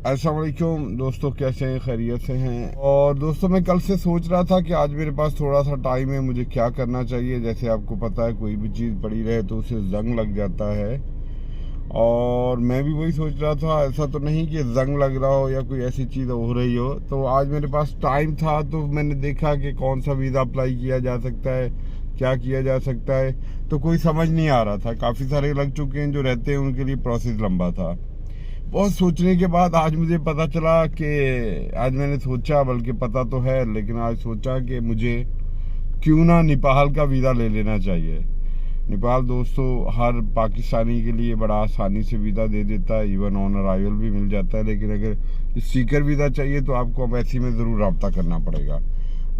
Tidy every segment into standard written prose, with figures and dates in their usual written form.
अस्सलाम वालेकुम दोस्तों, कैसे हैं? खैरियत से हैं? और दोस्तों मैं कल से सोच रहा था कि आज मेरे पास थोड़ा सा टाइम है, मुझे क्या करना चाहिए। जैसे आपको पता है कोई भी चीज़ पड़ी रहे तो उसे जंग लग जाता है, और मैं भी वही सोच रहा था। ऐसा तो नहीं कि जंग लग रहा हो या कोई ऐसी चीज़ हो रही हो। तो आज मेरे पास टाइम था तो मैंने देखा कि कौन सा वीज़ा अप्लाई किया जा सकता है, क्या किया जा सकता है। तो कोई समझ नहीं आ रहा था। काफ़ी सारे लग चुके हैं जो रहते हैं, उनके लिए प्रोसेस लंबा था। बहुत सोचने के बाद आज मुझे पता चला कि आज मैंने सोचा, बल्कि पता तो है लेकिन आज सोचा कि मुझे क्यों ना नेपाल का वीज़ा ले लेना चाहिए। नेपाल दोस्तों हर पाकिस्तानी के लिए बड़ा आसानी से वीज़ा दे देता है, इवन ऑन अराइवल भी मिल जाता है। लेकिन अगर सीकर वीज़ा चाहिए तो आपको अम्बेसी में ज़रूर रब्ता करना पड़ेगा।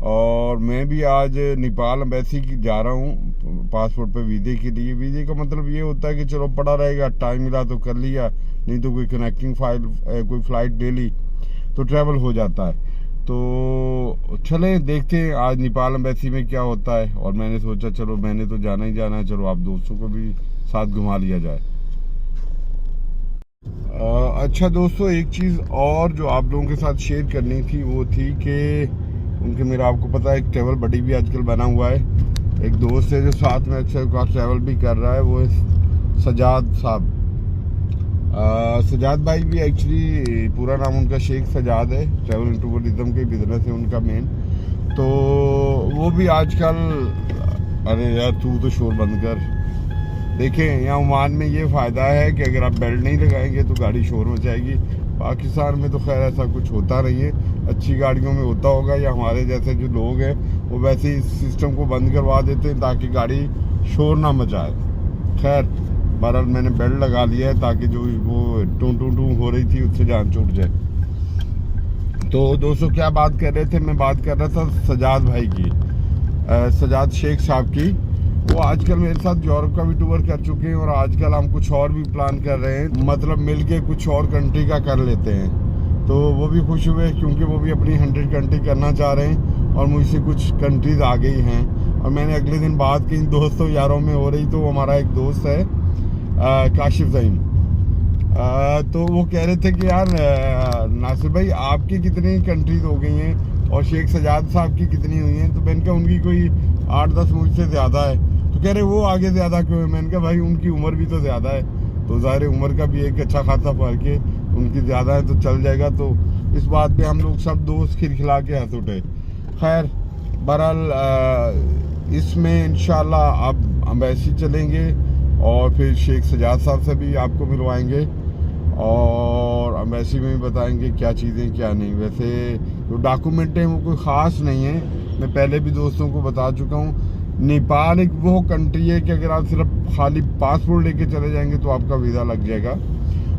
और मैं भी आज नेपाल अम्बेसी की जा रहा हूँ पासपोर्ट पे वीज़े के लिए। वीज़े का मतलब ये होता है कि चलो पड़ा रहेगा, टाइम मिला तो कर लिया, नहीं तो कोई कनेक्टिंग कोई फ़्लाइट ले ली तो ट्रैवल हो जाता है। तो चलें देखते हैं आज नेपाल अम्बेसी में क्या होता है। और मैंने सोचा चलो मैंने तो जाना ही जाना है, चलो आप दोस्तों को भी साथ घुमा लिया जाए। अच्छा दोस्तों, एक चीज़ और जो आप लोगों के साथ शेयर करनी थी वो थी कि उनके मेरा आपको पता है एक ट्रैवल बडी भी आजकल बना हुआ है। एक दोस्त है जो साथ में अक्सर का ट्रैवल भी कर रहा है, वो है सजाद साहब। सजाद भाई भी एक्चुअली पूरा नाम उनका शेख सजाद है, ट्रैवल एंड टूरिज्म के बिजनेस है उनका मेन। तो वो भी आजकल, अरे यार तू तो शोर बंद कर। देखें यहाँ ओमान में ये फ़ायदा है कि अगर आप बेल्ट नहीं लगाएंगे तो गाड़ी शोर मचाएगी। पाकिस्तान में तो खैर ऐसा कुछ होता नहीं है, अच्छी गाड़ियों में होता होगा, या हमारे जैसे जो लोग हैं वो वैसे ही सिस्टम को बंद करवा देते हैं ताकि गाड़ी शोर ना मचाए। खैर बहरहाल मैंने बेल्ट लगा लिया है ताकि जो वो टू टू टू हो रही थी उससे जान छूट जाए। तो दोस्तों क्या बात कर रहे थे? मैं बात कर रहा था सजाद भाई की, सजाद शेख साहब की। वो आजकल मेरे साथ यूरोप का भी टूर कर चुके हैं और आजकल हम कुछ और भी प्लान कर रहे हैं, मतलब मिलके कुछ और कंट्री का कर लेते हैं। तो वो भी खुश हुए क्योंकि वो भी अपनी 100 कंट्री करना चाह रहे हैं और मुझसे कुछ कंट्रीज आ गई हैं। और मैंने अगले दिन बात की इन दोस्तों यारों में हो रही, तो हमारा एक दोस्त है काशिफ ज़हीन, तो वो कह रहे थे कि यार नासिर भाई आपकी कितनी कंट्रीज हो गई हैं और शेख सजाद साहब की कितनी हुई हैं? तो मैंने कहा उनकी कोई 8-10 मुझसे ज़्यादा है। तो कह रहे वो आगे ज़्यादा क्यों है? मैंने कहा भाई उनकी उम्र भी तो ज़्यादा है, तो ज़ाहिर उम्र का भी एक अच्छा खासा फ़र्क है, उनकी ज़्यादा है तो चल जाएगा। तो इस बात पे हम लोग सब दोस्त खिलखिला के हंस उठे। खैर बहरहाल इसमें इंशाल्लाह अब अम्बेसी चलेंगे और फिर शेख सजाद साहब से भी आपको मिलवाएंगे और अम्बेसी में भी बताएंगे क्या चीज़ें क्या नहीं। वैसे जो डॉक्यूमेंट हैं वो कोई ख़ास नहीं है, मैं पहले भी दोस्तों को बता चुका हूँ। नेपाल एक वो कंट्री है कि अगर आप सिर्फ खाली पासपोर्ट लेके चले जाएंगे तो आपका वीज़ा लग जाएगा।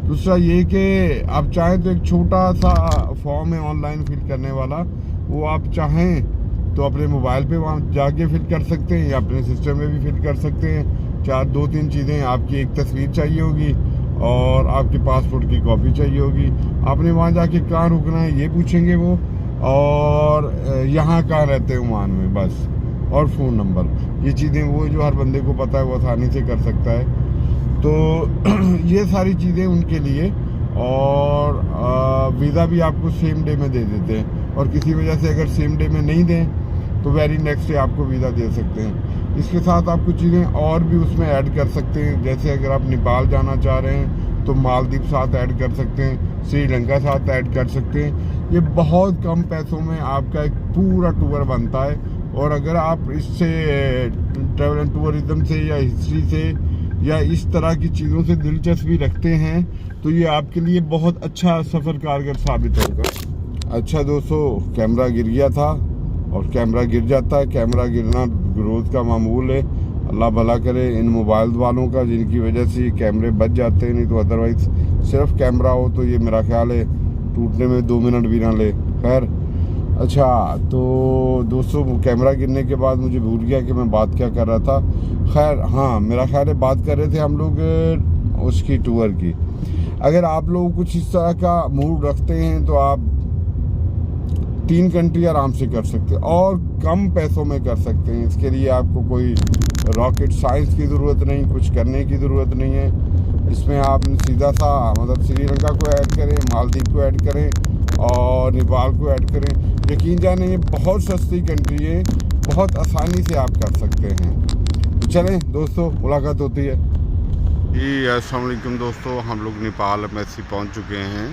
दूसरा ये कि आप चाहें तो एक छोटा सा फॉर्म है ऑनलाइन फिल करने वाला, वो आप चाहें तो अपने मोबाइल पे वहाँ जाके फिल कर सकते हैं या अपने सिस्टम में भी फिल कर सकते हैं। 2-3 चीज़ें, आपकी एक तस्वीर चाहिए होगी और आपके पासपोर्ट की कॉपी चाहिए होगी। आपने वहाँ जाके कहाँ रुकना है ये पूछेंगे वो, और यहाँ कहाँ रहते हैं ओमान में, बस, और फ़ोन नंबर। ये चीज़ें वो जो हर बंदे को पता है वो आसानी से कर सकता है। तो ये सारी चीज़ें उनके लिए, और वीज़ा भी आपको सेम डे में दे देते हैं, और किसी वजह से अगर सेम डे में नहीं दें तो वेरी नेक्स्ट डे आपको वीज़ा दे सकते हैं। इसके साथ आप कुछ चीज़ें और भी उसमें ऐड कर सकते हैं, जैसे अगर आप नेपाल जाना चाह रहे हैं तो मालदीव साथ ऐड कर सकते हैं, श्रीलंका साथ ऐड कर सकते हैं। ये बहुत कम पैसों में आपका एक पूरा टूर बनता है। और अगर आप इससे ट्रैवल एंड टूरिज्म से या हिस्ट्री से या इस तरह की चीज़ों से दिलचस्पी रखते हैं तो ये आपके लिए बहुत अच्छा सफ़र कारगर साबित होगा। अच्छा दोस्तों, कैमरा गिर गया था और कैमरा गिर जाता है, कैमरा गिरना रोज़ का मामूल है। अल्लाह भला करे इन मोबाइल वालों का जिनकी वजह से कैमरे बच जाते हैं, नहीं तो अदरवाइज़ सिर्फ कैमरा हो तो ये मेरा ख्याल है टूटने में 2 मिनट भी ना ले। खैर अच्छा, तो दोस्तों कैमरा गिरने के बाद मुझे भूल गया कि मैं बात क्या कर रहा था। खैर हाँ, मेरा ख्याल है बात कर रहे थे हम लोग उसकी टूर की। अगर आप लोग कुछ इस तरह का मूड रखते हैं तो आप 3 कंट्री आराम से कर सकते हैं और कम पैसों में कर सकते हैं। इसके लिए आपको कोई रॉकेट साइंस की ज़रूरत नहीं, कुछ करने की ज़रूरत नहीं है। इसमें आप सीधा सा मतलब श्रीलंका को ऐड करें, मालदीव को ऐड करें और नेपाल को ऐड करें। यकीन जाने ये बहुत सस्ती कंट्री है, बहुत आसानी से आप कर सकते हैं। तो चलें दोस्तों, मुलाकात होती है। जी अस्सलाम वालेकुम दोस्तों, हम लोग नेपाल एम्बेसी पहुंच चुके हैं।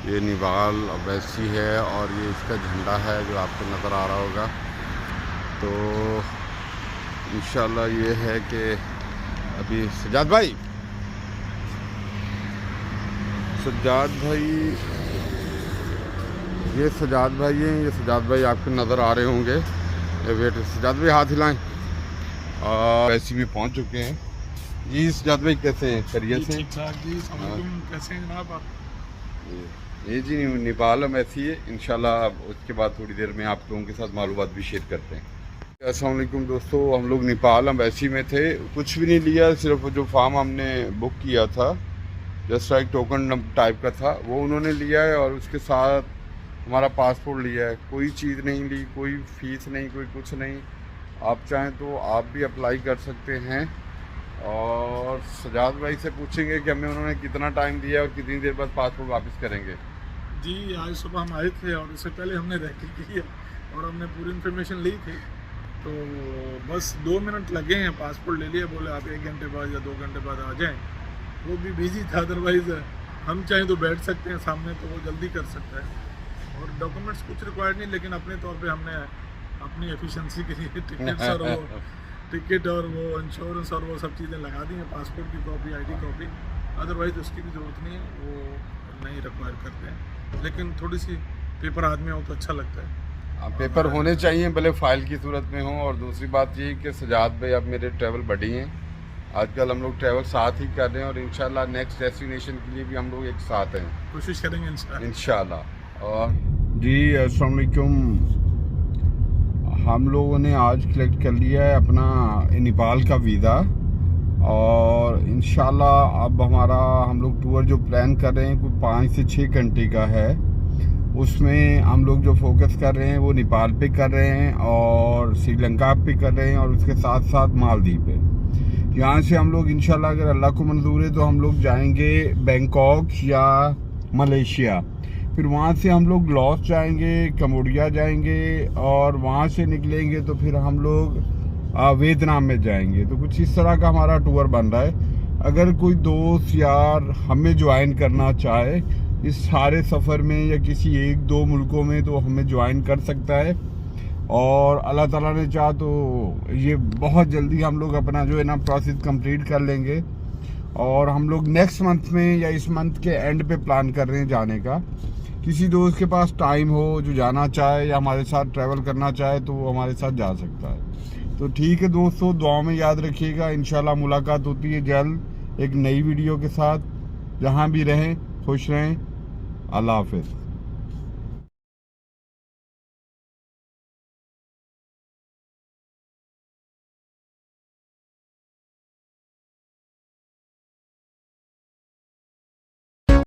ये नेपाल एम्बेसी है और ये इसका झंडा है जो आपको नज़र आ रहा होगा। तो इंशाल्लाह ये है कि अभी सज्जाद भाई ये सज्जाद भाई हैं। ये सज्जाद भाई आपको नज़र आ रहे होंगे। ये वेट, सज्जाद भाई हाथ हिलाएं। एम्बेसी में पहुंच चुके हैं जी। सज्जाद भाई कैसे हैं? खैरियत से? ठीक ठाक जी। कैसे हैं जनाब आप? ये जी नेपाल एम्बेसी है। इंशाल्लाह उसके बाद थोड़ी देर में आप लोगों के साथ मालूमात भी शेयर करते हैं। अस्सलाम वालेकुम दोस्तों, हम लोग नेपाल एम्बेसी में थे। कुछ भी नहीं लिया, सिर्फ जो फार्म हमने बुक किया था जस्ट एक टोकन टाइप का था, वो उन्होंने लिया है और उसके साथ हमारा पासपोर्ट लिया है। कोई चीज़ नहीं ली, कोई फ़ीस नहीं, कोई कुछ नहीं। आप चाहें तो आप भी अप्लाई कर सकते हैं। और सज्जाद भाई से पूछेंगे कि हमें उन्होंने कितना टाइम दिया और कितनी देर बाद पासपोर्ट वापस करेंगे। जी आज सुबह हम आए थे और इससे पहले हमने रैकी की है और हमने पूरी इन्फॉर्मेशन ली थी। तो बस 2 मिनट लगे हैं, पासपोर्ट ले लिया। बोले आप 1 घंटे बाद या 2 घंटे बाद आ जाएं। वो भी बिजी था, अदरवाइज़ हम चाहें तो बैठ सकते हैं सामने, तो वो जल्दी कर सकता है। और डॉक्यूमेंट्स कुछ रिक्वायर्ड नहीं, लेकिन अपने तौर पे हमने अपनी एफिशिएंसी के लिए टिकट और वो इंश्योरेंस और वो सब चीज़ें लगा दी हैं। पासपोर्ट की कॉपी, आईडी कॉपी, अदरवाइज़ उसकी भी ज़रूरत नहीं है, वो नहीं रिक्वायर करते हैं। लेकिन थोड़ी सी पेपर आदमी हो तो अच्छा लगता है। पेपर होने चाहिए, भले फाइल की सूरत में हो। और दूसरी बात ये कि सज्जाद भाई अब मेरे ट्रैवल बडी हैं। आजकल हम लोग ट्रैवल साथ ही कर रहे हैं और इंशाल्लाह नेक्स्ट डेस्टिनेशन के लिए भी हम लोग एक साथ हैं, कोशिश करेंगे इंशाल्लाह। और जी अस्सलाम वालेकुम, हम लोगों ने आज कलेक्ट कर लिया है अपना नेपाल का वीज़ा और इंशाल्लाह अब हमारा हम लोग टूर जो प्लान कर रहे हैं कोई 5 से 6 घंटे का है। उसमें हम लोग जो फोकस कर रहे हैं वो नेपाल पे कर रहे हैं और श्रीलंका पे कर रहे हैं और उसके साथ साथ मालदीव पे। यहाँ से हम लोग इंशाल्लाह अगर अल्लाह को मंजूर है तो हम लोग जाएंगे बैंकॉक या मलेशिया। फिर वहाँ से हम लोग लाओस जाएंगे, कम्बोडिया जाएंगे और वहाँ से निकलेंगे तो फिर हम लोग वियतनाम में जाएंगे। तो कुछ इस तरह का हमारा टूर बन रहा है। अगर कोई दोस्त यार हमें ज्वाइन करना चाहे इस सारे सफ़र में या किसी 1-2 मुल्कों में, तो हमें ज्वाइन कर सकता है। और अल्लाह ताला ने चाहा तो ये बहुत जल्दी हम लोग अपना जो है ना प्रोसेस कंप्लीट कर लेंगे। और हम लोग नेक्स्ट मंथ में या इस मंथ के एंड पे प्लान कर रहे हैं जाने का। किसी दोस्त के पास टाइम हो जो जाना चाहे या हमारे साथ ट्रैवल करना चाहे तो वो हमारे साथ जा सकता है। तो ठीक है दोस्तों, दुआ में याद रखिएगा। इंशाल्लाह मुलाकात होती है जल्द एक नई वीडियो के साथ। जहाँ भी रहें खुश रहें। अल्लाह हाफिज़।